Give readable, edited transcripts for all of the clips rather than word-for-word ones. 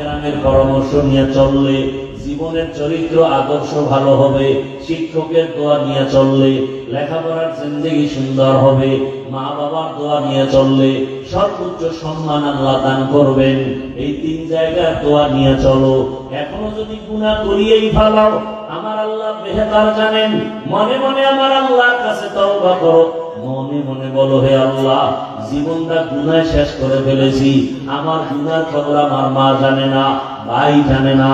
কেরামের পরামর্শ নিয়ে চললে জীবনের চরিত্র আদর্শ ভালো হবে, শিক্ষকের দোয়া নিয়ে চললে লেখাপড়ার জিন্দেগি সুন্দর হবে, মা বাবার দোয়া নিয়ে চললে সর্বোচ্চ সম্মান আল্লাহ দান করবেন। এই 3 জায়গার দোয়া নিয়ে চলো। এখনো যদি গুনাহ করিয়েই ফেলাও, আমার আল্লাহ বেহতার জানেন। মনে মনে আমার আল্লাহর কাছে তওবা করো, মনে মনে বলো, হে আল্লাহ, জীবনটা গুনাহ শেষ করে ফেলেছি। আমার গুনার খবর আমার মা জানে না, ভাই জানে না,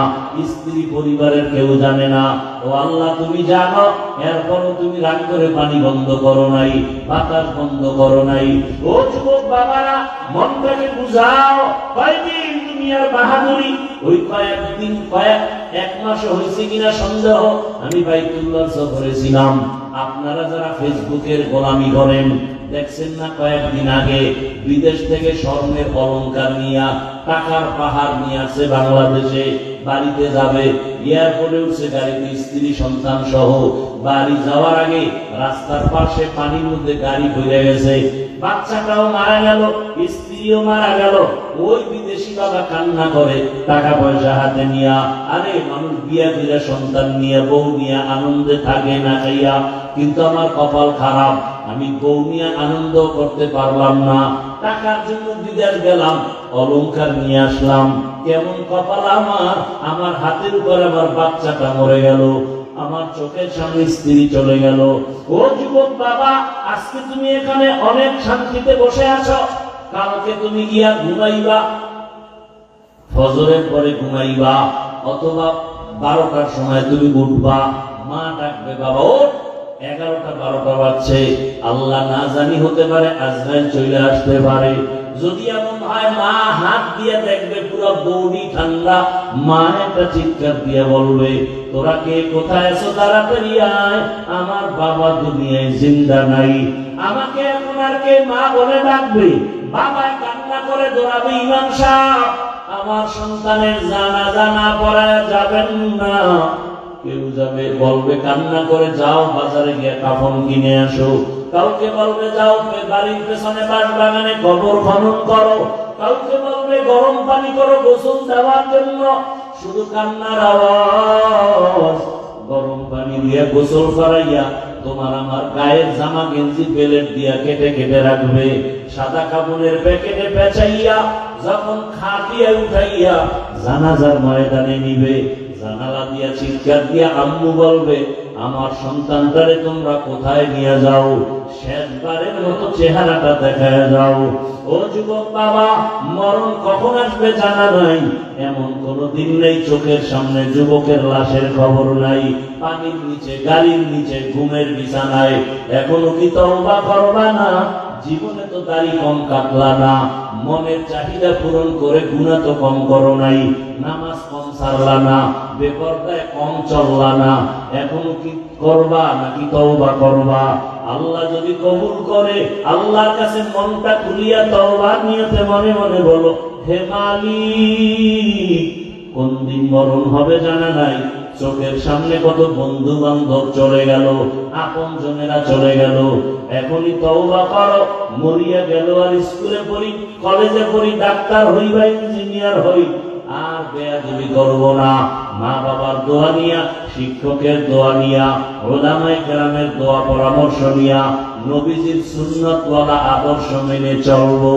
স্ত্রী পরিবারের কেউ জানে না। ও আল্লাহ, তুমি জানো, এরপরও তুমি রাগ করে পানি বন্ধ করো নাই, বাতাস বন্ধ করো নাই। ও যুবক বাবারা, মনটাকে বুঝাও। কয়দিন দুনিয়ার বাহাদুরি, ওই কয়েকদিন এক মাস হয়েছে কিনা সন্দেহ। আমি বাইতুল্লাহ সফরে ছিলাম। আপনারা যারা ফেসবুকের গোলামি করেন, দেখছেন না কয়েকদিন আগে বিদেশ থেকে স্বর্ণের অলংকার নিয়ে টাকার পাহাড় নিয়ে আসে বাংলাদেশে, বাড়িতে যাবে, এয়ারপোর্টে উঠছে গাড়িতে স্ত্রী সন্তান সহ। বাড়ি যাওয়ার আগে রাস্তার পাশে পানির মধ্যে গাড়ি ভরে গেছে, বাচ্চাটাও মারা গেল, স্ত্রীও মারা গেল। ওই বিদেশি বাবা কান্না করে টাকা পয়সা হাতে নিয়া। আরে মানুষ বিয়া করে সন্তান নিয়ে বউ নিয়ে আনন্দে থাকে না খাইয়া, কিন্তু আমার কপাল খারাপ, আমি বউ নিয়ে আনন্দ করতে পারলাম না। টাকার জন্য বিদেশ গেলাম, অলংকার নিয়ে আসলাম, কেমন কপাল আমার, আমার হাতের উপর আমার বাচ্চাটা মরে গেল, আমার চোখের সামনে স্ত্রী চলে গেল। ও যুবক বাবা, আজকে তুমি এখানে অনেক শান্তিতে বসে আছো, কালকে তুমি গিয়া ঘুমাইবা, ফজরের পরে ঘুমাইবা, অথবা 12টার সময় তুমি উঠবা, মা ডাকবে, বাবা ওঠ, 11টা 12টা বাজছে, আল্লাহ না জানি হতে পারে আজরাইল চলে আসতে পারে। যদি এমন হয়, মা হাত দিয়ে দেখবে পুরো বডি ঠান্ডা, মা একটা চিৎকার দিয়ে বলবে, তোরা কে কোথায় আছো, তাড়াতাড়ি আয়, আমার বাবা দুনিয়ায় জিন্দা নাই। আমাকে এখন আর কে মা বলে ডাকবে? বাবা কান্না করে দৌড়াবে, ইমাম সাহেব, আমার সন্তানের জানাজা না পড়ায় যাবেন না। কেউ যাবে, বলবে কান্না করে, যাও বাজারে গিয়ে কাফন কিনে আসো। কাউকে বলবে, যাও বাড়ির পেছনে বাঁশ বাগানে কবর খনন করো। কাউকে বলবে, গরম পানি করো গোসল দেওয়ার জন্য। শুধু কান্নার আওয়াজ। গরম পানি দিয়ে গোসল করাইয়া তোমার আমার গায়ের জামা গেঞ্জি প্লেট দিয়া কেটে কেটে রাখবে, সাদা কাপড়ের প্যাকেটে পেঁচাইয়া যখন খাটিয়া উঠাইয়া জানাজার ময়দানে নিবে। জানালা দিয়া চিৎকার দিয়া আম্মু বলবে, আমার সন্তানটারে তোমরা কোথায় নিয়ে যাও, শেষবারের মতো চেহারাটা দেখায় যাও। ও যুবক বাবা, মরণ কখন আসবে জানা নাই, এমন কোন দিন নেই চোখের সামনে যুবকের লাশের খবর নাই। পানির নিচে, গাড়ির নিচে, ঘুমের বিছানায়। এখনো কি তওবা করবা না? জীবনে তো দাড়ি কম কাটলা না, মনের চাহিদা পূরণ করে গুনাহ তো কম করো নাই, নামাজ কম ছাড়লা না, বেপরদায় কম চললা না। এখনো কি করবা নাকি তওবা করবা? আল্লাহ যদি কবুল করে, আল্লাহর কাছে মনটা খুলিয়া তওবার নিয়তে মনে মনে বলো, হে মালিক, কোন দিন মরণ হবে জানা নাই। চোখের সামনে কত বন্ধু বান্ধব চলে গেল, আপন জনেরা চলে গেল। এখনই তওবা করো। মরিয়া গেল আর স্কুলে পড়ি, কলেজে পড়ি, ডাক্তার হই বা ইঞ্জিনিয়ার হই, আর বেয়াদবি করব না। মা বাবার দোয়া নিয়া, শিক্ষকের দোয়া নিয়া, ওলামায়ে কেরামের দোয়া পরামর্শ নিয়া, নবীজির সুন্নতওয়ালা আদর্শ মেনে চলবো।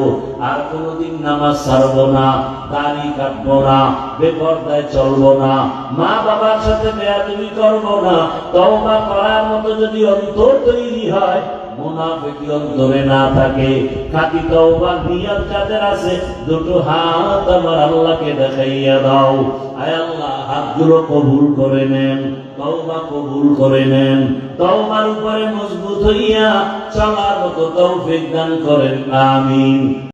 আর কোনদিন নামাজ ছাড়বো না, দাড়ি কাটবো না, বেপরদায় চলবো না, মা বাবার সাথে বেয়াদবি করবো না। তওবা করার মতো যদি অন্তর তৈরি হয়, মুনাফিকি অন্তরে না থাকে, খাঁটি তওবার নিয়ত যাদের আছে, দুটো হাত আমার আল্লাহকে দেখাইয়া দাও। আয় আল্লাহ, হাতগুলো কবুল করে নেন, তওবা কবুল করে নেন, তওবার উপরে মজবুত হইয়া চলার মতো তৌফিক দান করেন, আমিন।